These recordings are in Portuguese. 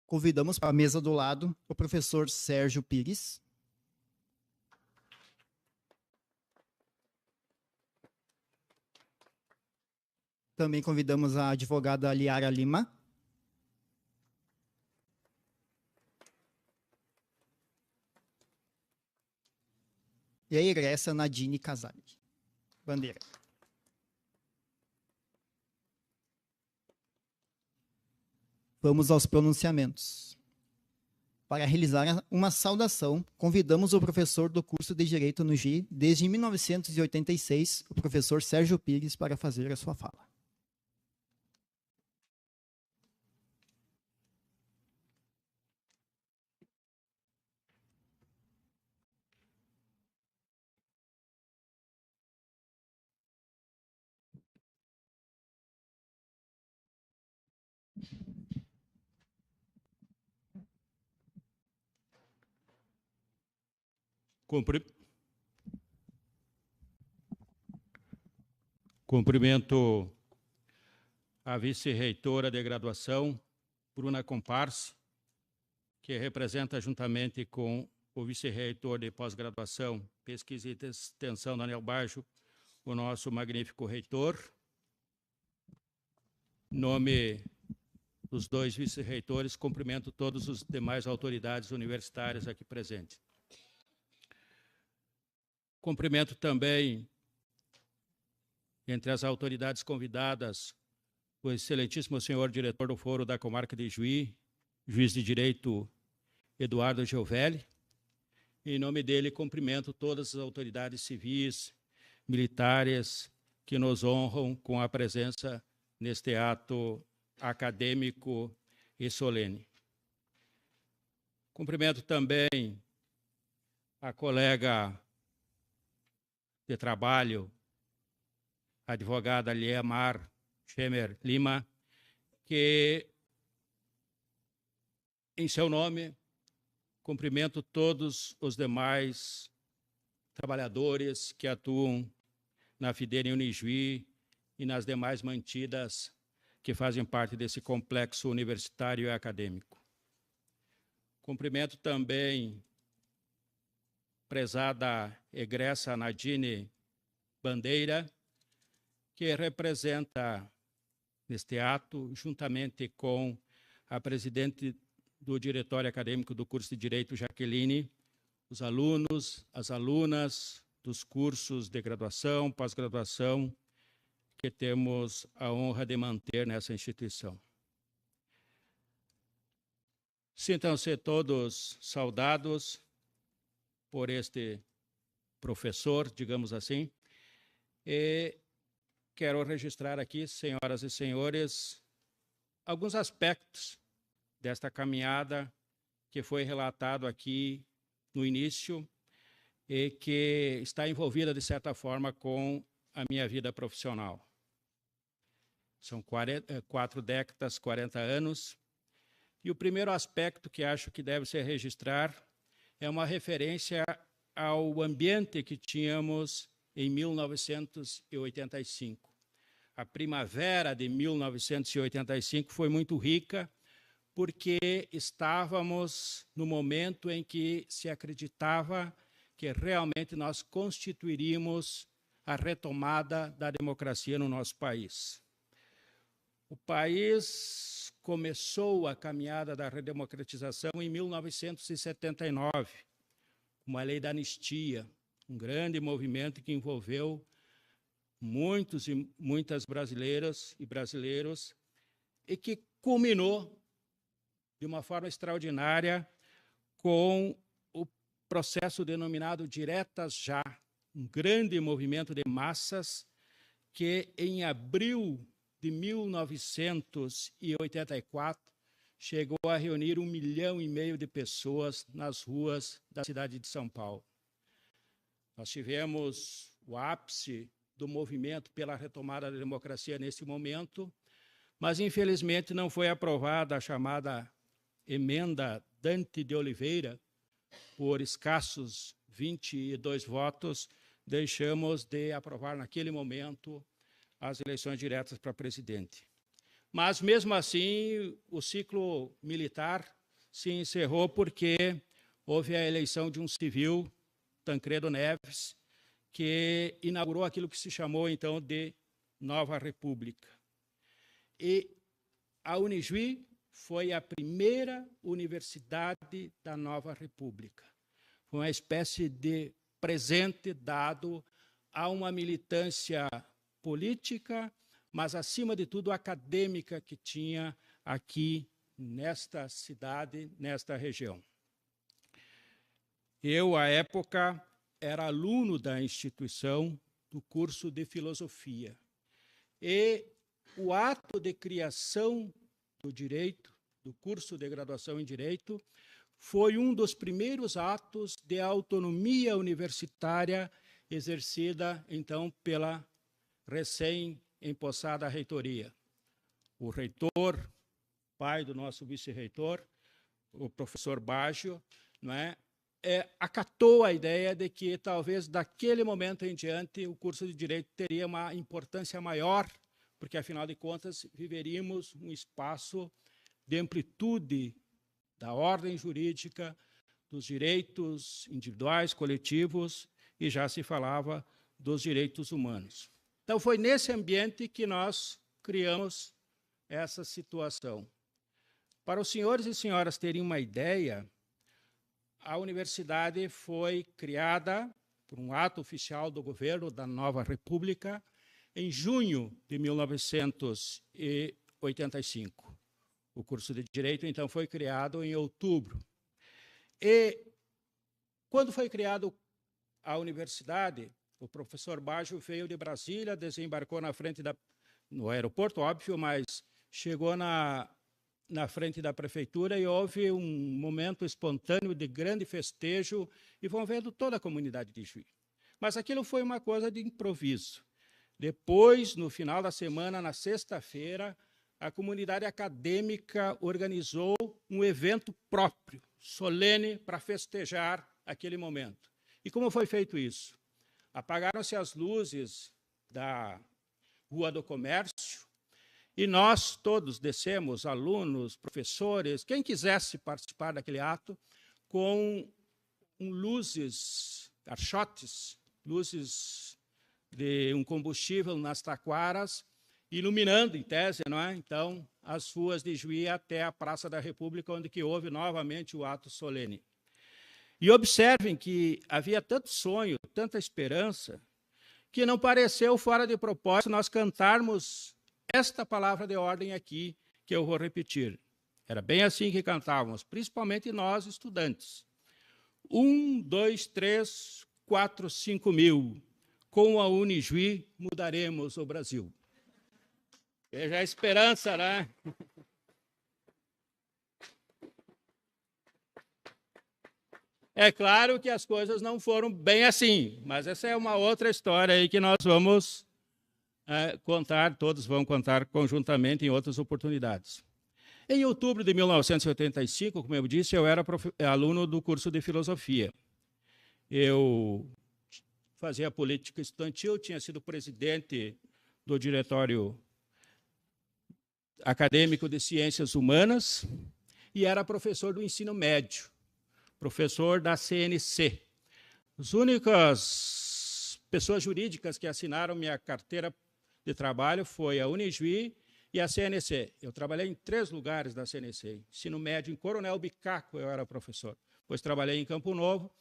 Convidamos para a mesa do lado o professor Sérgio Pires. Também convidamos a advogada Liara Lima. E a egressa Nadine Casale. Bandeira. Vamos aos pronunciamentos. Para realizar uma saudação, convidamos o professor do curso de Direito no GI desde 1986, o professor Sérgio Pires, para fazer a sua fala. Cumprimento a vice-reitora de graduação, Bruna Comparse, que representa juntamente com o vice-reitor de pós-graduação, pesquisa e extensão, Daniel Baggio, o nosso magnífico reitor. Em nome dos dois vice-reitores, cumprimento todas as demais autoridades universitárias aqui presentes. Cumprimento também, entre as autoridades convidadas, o excelentíssimo senhor diretor do Foro da Comarca de Juí, juiz de direito Eduardo Giovelli. Em nome dele, cumprimento todas as autoridades civis, militares, que nos honram com a presença neste ato acadêmico e solene. Cumprimento também a colega de trabalho, a advogada Liemar Schemer Lima, que, em seu nome, cumprimento todos os demais trabalhadores que atuam na Fidene Unijuí e nas demais mantidas que fazem parte desse complexo universitário e acadêmico. Cumprimento também prezada egressa Nadine Bandeira, que representa neste ato, juntamente com a presidente do Diretório Acadêmico do curso de Direito, Jaqueline, os alunos, as alunas dos cursos de graduação, pós-graduação, que temos a honra de manter nessa instituição. Sintam-se todos saudados por este professor, digamos assim, e quero registrar aqui, senhoras e senhores, alguns aspectos desta caminhada que foi relatado aqui no início e que está envolvida, de certa forma, com a minha vida profissional. São 4 décadas, 40 anos, e o primeiro aspecto que acho que deve se registrar é uma referência ao ambiente que tínhamos em 1985. A primavera de 1985 foi muito rica, porque estávamos no momento em que se acreditava que realmente nós constituiríamos a retomada da democracia no nosso país. O país começou a caminhada da redemocratização em 1979, uma lei da anistia, um grande movimento que envolveu muitos e muitas brasileiras e brasileiros e que culminou de uma forma extraordinária com o processo denominado Diretas Já, um grande movimento de massas que, em abril de 1984, chegou a reunir 1,5 milhão de pessoas nas ruas da cidade de São Paulo. Nós tivemos o ápice do movimento pela retomada da democracia nesse momento, mas, infelizmente, não foi aprovada a chamada emenda Dante de Oliveira, por escassos 22 votos, deixamos de aprovar naquele momento as eleições diretas para presidente. Mas, mesmo assim, o ciclo militar se encerrou porque houve a eleição de um civil, Tancredo Neves, que inaugurou aquilo que se chamou, então, de Nova República. E a Unijuí foi a primeira universidade da Nova República. Foi uma espécie de presente dado a uma militância política, mas, acima de tudo, acadêmica que tinha aqui nesta cidade, nesta região. Eu, à época, era aluno da instituição do curso de filosofia. E o ato de criação do direito, do curso de graduação em direito, foi um dos primeiros atos de autonomia universitária exercida, então, pela recém-empossada reitoria. O reitor, pai do nosso vice-reitor, o professor Baggio, não é, acatou a ideia de que, talvez, daquele momento em diante, o curso de Direito teria uma importância maior, porque, afinal de contas, viveríamos um espaço de amplitude da ordem jurídica, dos direitos individuais, coletivos, e já se falava dos direitos humanos. Então, foi nesse ambiente que nós criamos essa situação. Para os senhores e senhoras terem uma ideia, a universidade foi criada por um ato oficial do governo da Nova República em junho de 1985. O curso de Direito, então, foi criado em outubro. E, quando foi criado a universidade, o professor Baggio veio de Brasília, desembarcou no aeroporto, óbvio, mas chegou na frente da prefeitura, e houve um momento espontâneo de grande festejo, e vão vendo toda a comunidade de Juí. Mas aquilo foi uma coisa de improviso. Depois, no final da semana, na sexta-feira, a comunidade acadêmica organizou um evento próprio, solene, para festejar aquele momento. E como foi feito isso? Apagaram-se as luzes da Rua do Comércio, e nós todos descemos, alunos, professores, quem quisesse participar daquele ato, com luzes, caixotes, luzes de um combustível nas taquaras, iluminando, em tese, não é? Então, as ruas de Juí até a Praça da República, onde que houve novamente o ato solene. E observem que havia tanto sonho, tanta esperança, que não pareceu fora de propósito nós cantarmos esta palavra de ordem aqui, que eu vou repetir. Era bem assim que cantávamos, principalmente nós, estudantes. 1, 2, 3, 4, 5 mil. Com a Unijuí mudaremos o Brasil. Veja a esperança, né? É claro que as coisas não foram bem assim, mas essa é uma outra história aí que nós vamos contar, todos vão contar conjuntamente em outras oportunidades. Em outubro de 1985, como eu disse, eu era aluno do curso de filosofia. Eu fazia política estudantil, tinha sido presidente do diretório acadêmico de ciências humanas e era professor do ensino médio, professor da CNC. As únicas pessoas jurídicas que assinaram minha carteira de trabalho foi a Unijuí e a CNC. Eu trabalhei em 3 lugares da CNC. Ensino médio em Coronel Bicaco, eu era professor. Depois trabalhei em Campo Novo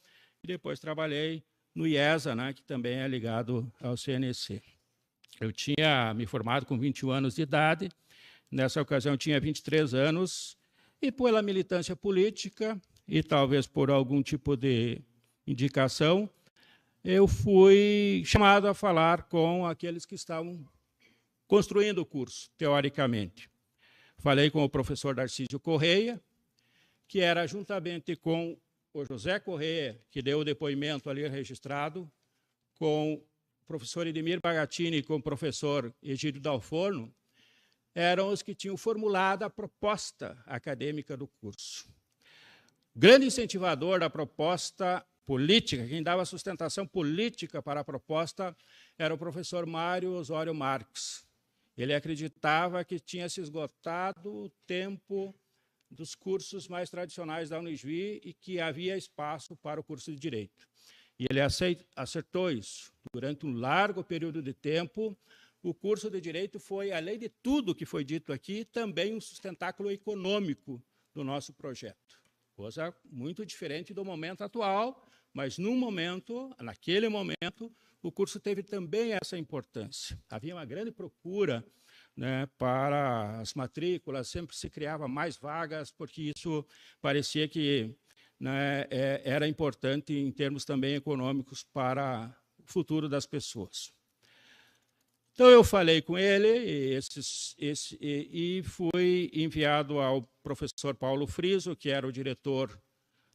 e depois trabalhei no IESA, né, que também é ligado ao CNC. Eu tinha me formado com 21 anos de idade. Nessa ocasião, eu tinha 23 anos. E pela militância política, e talvez por algum tipo de indicação, eu fui chamado a falar com aqueles que estavam construindo o curso, teoricamente. Falei com o professor Darcísio Correia, que era juntamente com o José Correia, que deu o depoimento ali registrado, com o professor Edmir Bagatini e com o professor Egídio Dalforno, eram os que tinham formulado a proposta acadêmica do curso. Grande incentivador da proposta política, quem dava sustentação política para a proposta, era o professor Mário Osório Marques. Ele acreditava que tinha se esgotado o tempo dos cursos mais tradicionais da Unijuí e que havia espaço para o curso de Direito. E ele acertou isso. Durante um largo período de tempo, o curso de Direito foi, além de tudo que foi dito aqui, também um sustentáculo econômico do nosso projeto. Coisa muito diferente do momento atual, mas naquele momento, o curso teve também essa importância. Havia uma grande procura, né, para as matrículas, sempre se criava mais vagas, porque isso parecia que, né, era importante em termos também econômicos para o futuro das pessoas. Então, eu falei com ele e fui enviado ao professor Paulo Friso, que era o diretor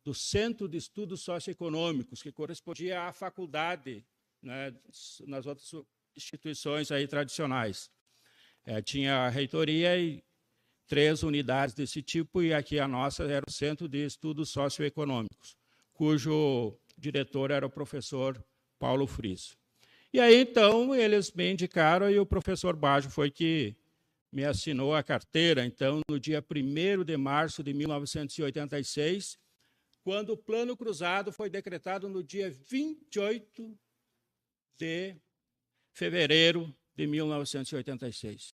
do Centro de Estudos Socioeconômicos, que correspondia à faculdade, né, nas outras instituições aí tradicionais. Tinha a reitoria e 3 unidades desse tipo, e aqui a nossa era o Centro de Estudos Socioeconômicos, cujo diretor era o professor Paulo Friso. E aí, então, eles me indicaram e o professor Baggio foi que me assinou a carteira, então, no dia 1º de março de 1986, quando o Plano Cruzado foi decretado no dia 28 de fevereiro de 1986.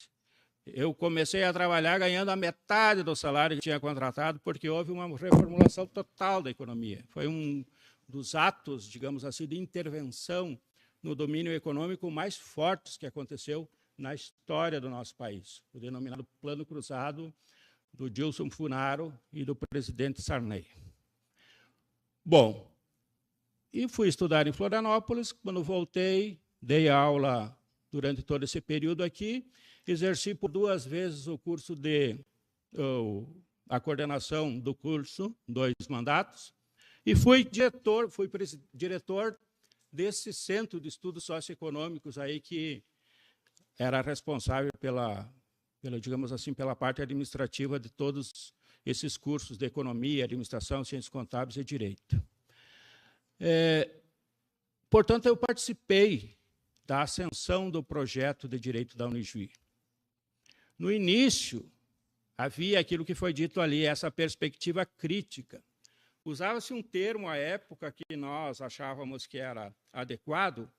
Eu comecei a trabalhar ganhando a metade do salário que tinha contratado, porque houve uma reformulação total da economia. Foi um dos atos, digamos assim, de intervenção no domínio econômico mais fortes que aconteceu na história do nosso país, o denominado Plano Cruzado do Gilson Funaro e do presidente Sarney. Bom, e fui estudar em Florianópolis. Quando voltei, dei aula durante todo esse período aqui, exerci por 2 vezes o curso a coordenação do curso, 2 mandatos, e fui diretor desse Centro de Estudos Socioeconômicos aí, que era responsável digamos assim, pela parte administrativa de todos esses cursos de economia, administração, ciências contábeis e direito. Portanto, eu participei da ascensão do projeto de direito da Unijuí. No início, havia aquilo que foi dito ali, essa perspectiva crítica. Usava-se um termo à época que nós achávamos que era adequado,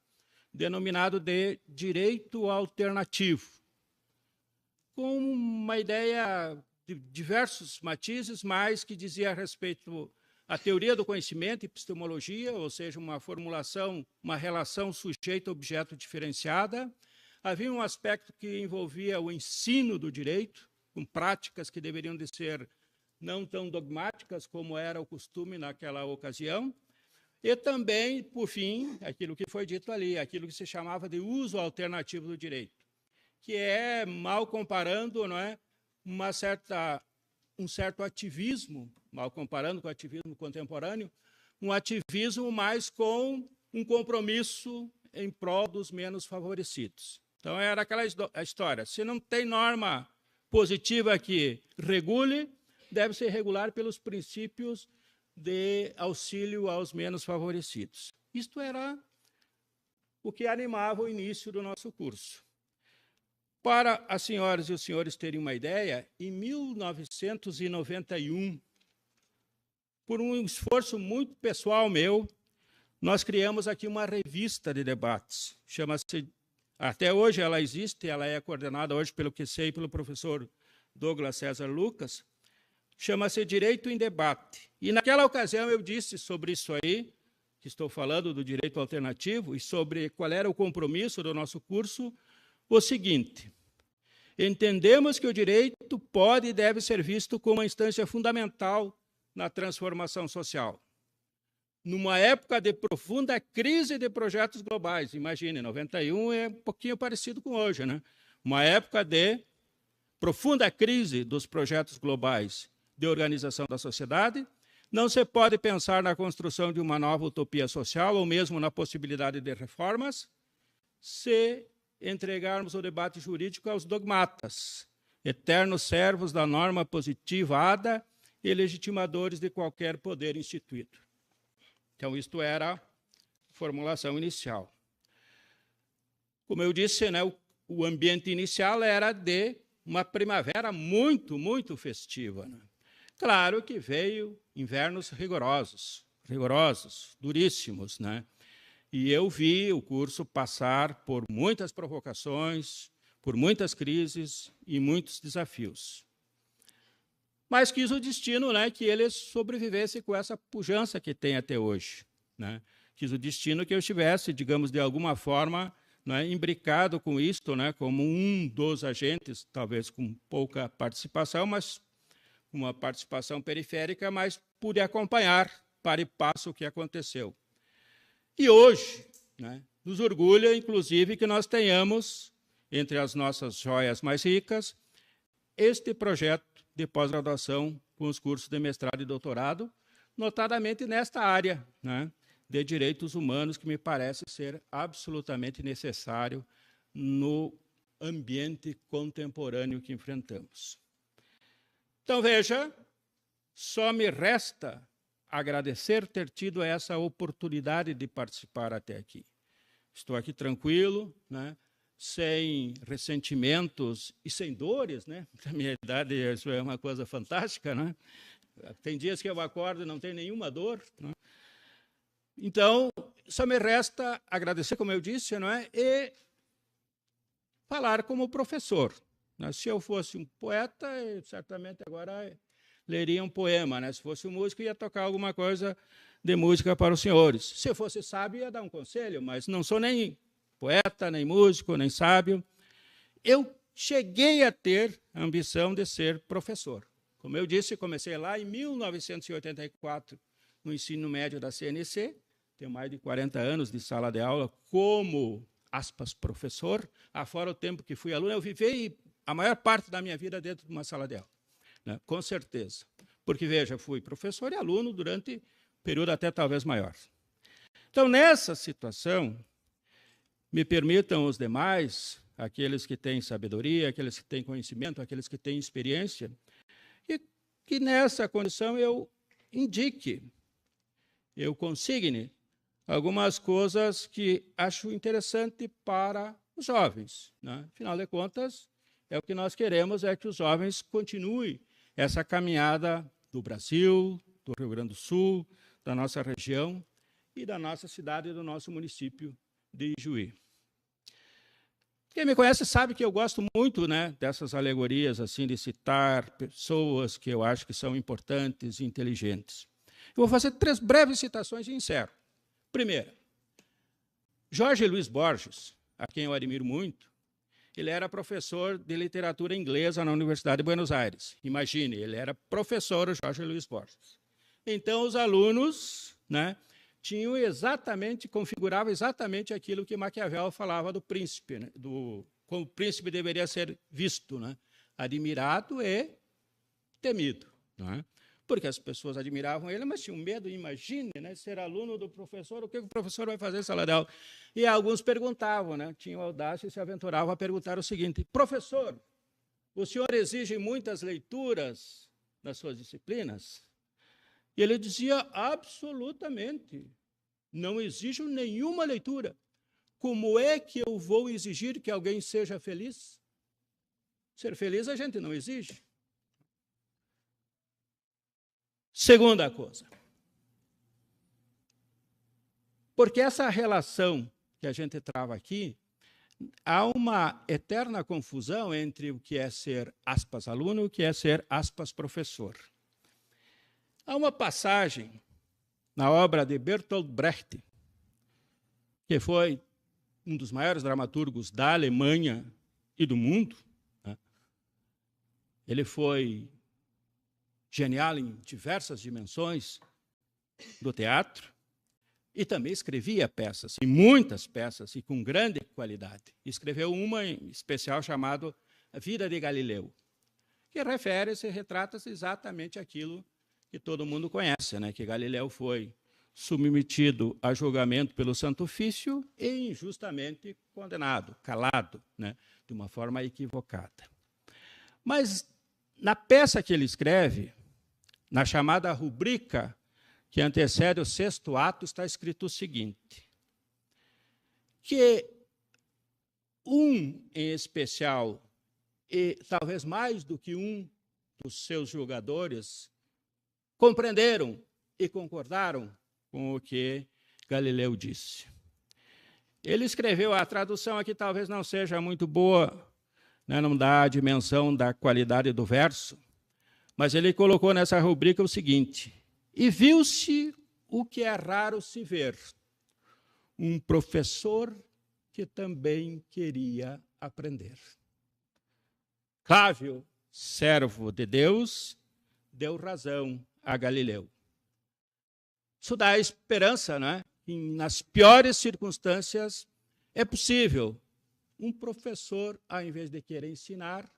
denominado de direito alternativo, com uma ideia de diversos matizes, mas que dizia a respeito à teoria do conhecimento, epistemologia, ou seja, uma formulação, uma relação sujeito-objeto diferenciada. Havia um aspecto que envolvia o ensino do direito, com práticas que deveriam de ser não tão dogmáticas como era o costume naquela ocasião, e também, por fim, aquilo que foi dito ali, aquilo que se chamava de uso alternativo do direito, que é, mal comparando, não é, um certo ativismo, mal comparando com o ativismo contemporâneo, um ativismo mais com um compromisso em prol dos menos favorecidos. Então, era aquela história, se não tem norma positiva que regule, deve ser regular pelos princípios de auxílio aos menos favorecidos. Isto era o que animava o início do nosso curso. Para as senhoras e os senhores terem uma ideia, em 1991, por um esforço muito pessoal meu, nós criamos aqui uma revista de debates. Chama-se, até hoje ela existe, ela é coordenada hoje, pelo que sei, pelo professor Douglas César Lucas, chama-se Direito em Debate. E naquela ocasião eu disse sobre isso aí, que estou falando do direito alternativo, e sobre qual era o compromisso do nosso curso, o seguinte: entendemos que o direito pode e deve ser visto como uma instância fundamental na transformação social. Numa época de profunda crise de projetos globais, imagine, 91 é um pouquinho parecido com hoje, né? Uma época de profunda crise dos projetos globais de organização da sociedade, não se pode pensar na construção de uma nova utopia social ou mesmo na possibilidade de reformas se entregarmos o debate jurídico aos dogmatas, eternos servos da norma positivada e legitimadores de qualquer poder instituído. Então, isto era a formulação inicial. Como eu disse, né, o ambiente inicial era de uma primavera muito, muito festiva, né? Claro que veio invernos rigorosos, duríssimos, né? E eu vi o curso passar por muitas provocações, por muitas crises e muitos desafios. Mas quis o destino, né, que ele sobrevivesse com essa pujança que tem até hoje, né? Quis o destino que eu estivesse, digamos, de alguma forma, né, imbricado com isto, né, como um dos agentes, talvez com pouca participação, mas uma participação periférica, mas pude acompanhar para e passo o que aconteceu. E hoje, né, nos orgulha, inclusive, que nós tenhamos, entre as nossas joias mais ricas, este projeto de pós-graduação com os cursos de mestrado e doutorado, notadamente nesta área, né, de direitos humanos, que me parece ser absolutamente necessário no ambiente contemporâneo que enfrentamos. Então, veja, só me resta agradecer ter tido essa oportunidade de participar até aqui. Estou aqui tranquilo, né, sem ressentimentos e sem dores, né? Na minha idade, isso é uma coisa fantástica, né? Tem dias que eu acordo e não tenho nenhuma dor, né? Então, só me resta agradecer, como eu disse, não é? E falar como professor. Se eu fosse um poeta, certamente agora leria um poema, né? Se fosse um músico, ia tocar alguma coisa de música para os senhores. Se eu fosse sábio, ia dar um conselho, mas não sou nem poeta, nem músico, nem sábio. Eu cheguei a ter a ambição de ser professor. Como eu disse, comecei lá em 1984, no ensino médio da CNC, tenho mais de 40 anos de sala de aula como, aspas, professor, afora o tempo que fui aluno, eu vivi a maior parte da minha vida dentro de uma sala de aula, né? Com certeza. Porque, veja, fui professor e aluno durante um período até talvez maior. Então, nessa situação, me permitam os demais, aqueles que têm sabedoria, aqueles que têm conhecimento, aqueles que têm experiência, e que nessa condição eu indique, eu consigne algumas coisas que acho interessante para os jovens, né? Afinal de contas, o que nós queremos é que os jovens continuem essa caminhada do Brasil, do Rio Grande do Sul, da nossa região e da nossa cidade e do nosso município de Ijuí. Quem me conhece sabe que eu gosto muito, né, dessas alegorias, assim, de citar pessoas que eu acho que são importantes e inteligentes. Eu vou fazer 3 breves citações e encerro. Primeira, Jorge Luiz Borges, a quem eu admiro muito, ele era professor de literatura inglesa na Universidade de Buenos Aires. Imagine, ele era professor, Jorge Luiz Borges. Então, os alunos, né, configuravam exatamente aquilo que Maquiavel falava do príncipe, né, como o príncipe deveria ser visto, né, admirado e temido, né? Porque as pessoas admiravam ele, mas tinham medo, imagine, né, ser aluno do professor, o que o professor vai fazer em sala de aula? E alguns perguntavam, né, tinham audácia e se aventuravam a perguntar o seguinte: professor, o senhor exige muitas leituras nas suas disciplinas? E ele dizia, absolutamente, não exijo nenhuma leitura. Como é que eu vou exigir que alguém seja feliz? Ser feliz a gente não exige. Segunda coisa, porque essa relação que a gente trava aqui, há uma eterna confusão entre o que é ser, aspas, aluno e o que é ser, aspas, professor. Há uma passagem na obra de Bertolt Brecht, que foi um dos maiores dramaturgos da Alemanha e do mundo, né? Ele foi genial em diversas dimensões do teatro e também escrevia peças, e muitas peças, e com grande qualidade. Escreveu uma em especial chamada A Vida de Galileu, que refere-se, retrata-se exatamente aquilo que todo mundo conhece, né? Que Galileu foi submetido a julgamento pelo Santo Ofício e injustamente condenado, calado, né? De uma forma equivocada. Mas, na peça que ele escreve, na chamada rubrica que antecede o 6º ato, está escrito o seguinte, que um em especial, e talvez mais do que um dos seus julgadores, compreenderam e concordaram com o que Galileu disse. Ele escreveu, a tradução aqui talvez não seja muito boa, né, não dá a dimensão da qualidade do verso, mas ele colocou nessa rubrica o seguinte: e viu-se o que é raro se ver, um professor que também queria aprender. Clávio, servo de Deus, deu razão a Galileu. Isso dá esperança, né? Que nas piores circunstâncias é possível um professor, ao invés de querer ensinar,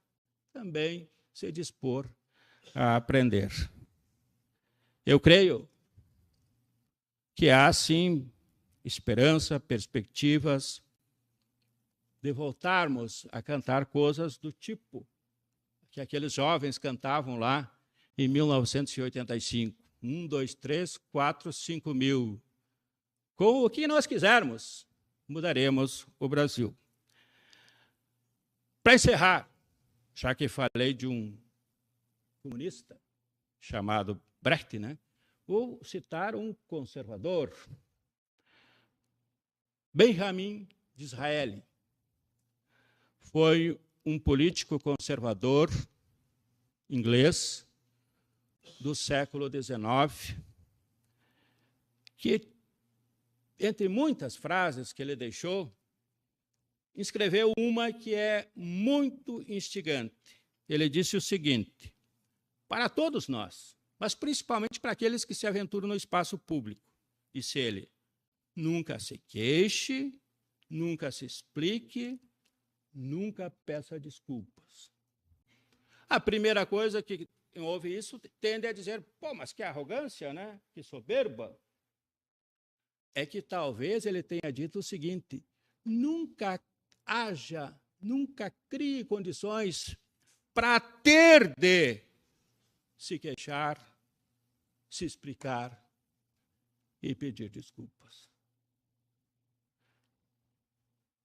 também se dispor a aprender. Eu creio que há, sim, esperança, perspectivas de voltarmos a cantar coisas do tipo que aqueles jovens cantavam lá em 1985. 1, 2, 3, 4, 5 mil. Com o que nós quisermos, mudaremos o Brasil. Para encerrar, já que falei de um comunista chamado Brecht, né? Vou citar um conservador, Benjamin Disraeli. Foi um político conservador inglês do século XIX, que, entre muitas frases que ele deixou, escreveu uma que é muito instigante. Ele disse o seguinte: para todos nós, mas principalmente para aqueles que se aventuram no espaço público, disse ele, nunca se queixe, nunca se explique, nunca peça desculpas. A primeira coisa que quem ouve isso tende a dizer, pô, mas que arrogância, né? Que soberba. É que talvez ele tenha dito o seguinte: nunca crie condições para ter de se queixar, se explicar e pedir desculpas.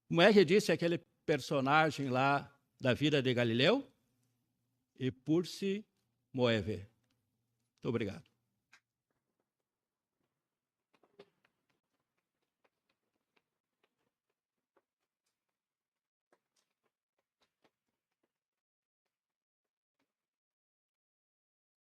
Como é que disse aquele personagem lá da vida de Galileu? E por se mueve. Muito obrigado.